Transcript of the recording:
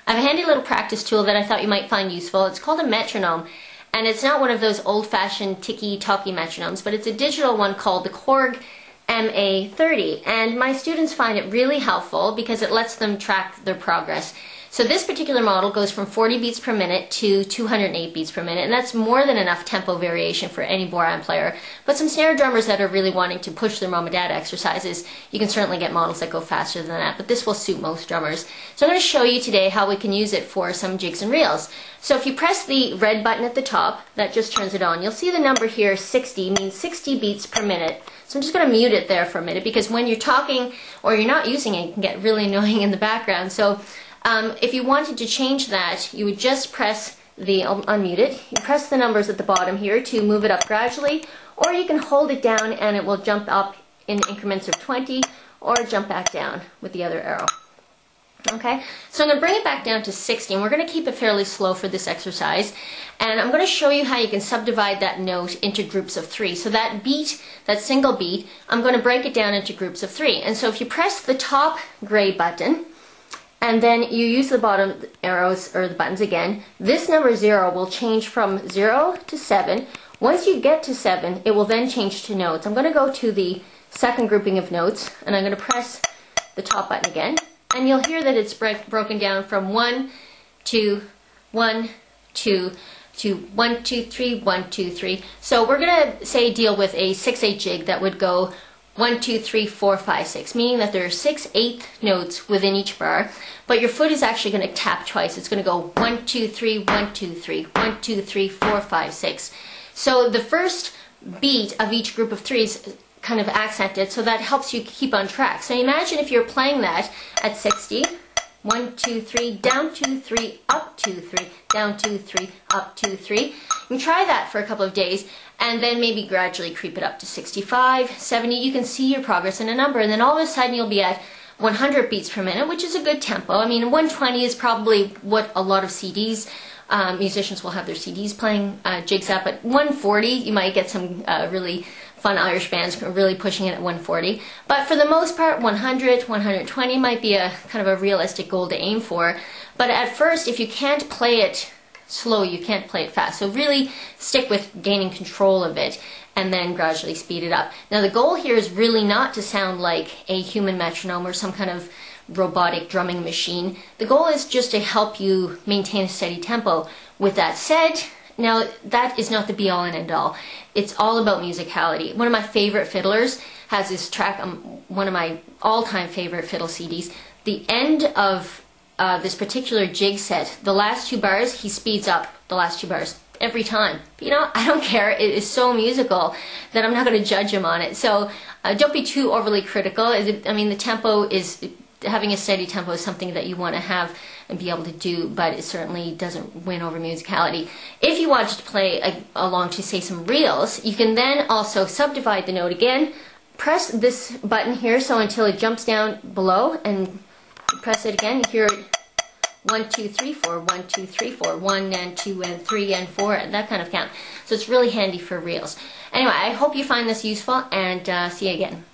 I have a handy little practice tool that I thought you might find useful. It's called a metronome, and it's not one of those old-fashioned ticky-tocky metronomes, but it's a digital one called the Korg MA30, and my students find it really helpful because it lets them track their progress. So this particular model goes from 40 beats per minute to 208 beats per minute, and that's more than enough tempo variation for any Bodhran player. But some snare drummers that are really wanting to push their mom and dad exercises, you can certainly get models that go faster than that, but this will suit most drummers. So I'm going to show you today how we can use it for some jigs and reels. So if you press the red button at the top, that just turns it on. You'll see the number here, 60, means 60 beats per minute. So I'm just going to mute it there for a minute because when you're talking or you're not using it, it can get really annoying in the background. So if you wanted to change that, you would just press the, unmute it, you press the numbers at the bottom here to move it up gradually, or you can hold it down and it will jump up in increments of 20 or jump back down with the other arrow. Okay, so I'm going to bring it back down to 60, and we're going to keep it fairly slow for this exercise, and I'm going to show you how you can subdivide that note into groups of 3. So that beat, that single beat, I'm going to break it down into groups of 3. And so if you press the top gray button, and then you use the bottom arrows or the buttons again, this number 0 will change from 0 to 7. Once you get to 7, it will then change to notes. I'm going to go to the second grouping of notes, and I'm going to press the top button again, and you'll hear that it's broken down from 1 to 1, 2, to 1, 2, 3, 1, 2, 3. So we're going to say deal with a 6/8 jig that would go 1, 2, 3, 4, 5, 6, meaning that there are 6/8 notes within each bar, but your foot is actually going to tap twice. It's going to go 1, 2, 3, 1, 2, 3, 1, 2, 3, 4, 5, 6. So the first beat of each group of 3s kind of accented, so that helps you keep on track. So imagine if you're playing that at 60, 1, 2, 3, down 2, 3, up 2, 3, down 2, 3, up 2, 3. You can try that for a couple of days, and then maybe gradually creep it up to 65, 70. You can see your progress in a number, and then all of a sudden you'll be at 100 beats per minute, which is a good tempo. I mean, 120 is probably what a lot of CDs, musicians will have their CDs playing jigs at, but 140, you might get some really fun Irish bands really pushing it at 140. But for the most part, 100, 120 might be a kind of a realistic goal to aim for. But at first, if you can't play it slow, you can't play it fast. So really stick with gaining control of it and then gradually speed it up. Now the goal here is really not to sound like a human metronome or some kind of robotic drumming machine. The goal is just to help you maintain a steady tempo. With that said, now that is not the be all and end all. It's all about musicality. One of my favorite fiddlers has this track, one of my all-time favorite fiddle CDs. The end of this particular jig set, the last 2 bars, he speeds up the last 2 bars every time. But, you know, I don't care. It is so musical that I'm not going to judge him on it. So don't be too overly critical. I mean, the tempo is, having a steady tempo is something that you want to have and be able to do, but it certainly doesn't win over musicality. If you wanted to play along to, say, some reels, you can then also subdivide the note again. Press this button here so until it jumps down below, and press it again. You hear it 1, 2, 3, 4, 1, 2, 3, 4, 1 and 2 and 3 and 4, and that kind of count. So it's really handy for reels. Anyway, I hope you find this useful, and see you again.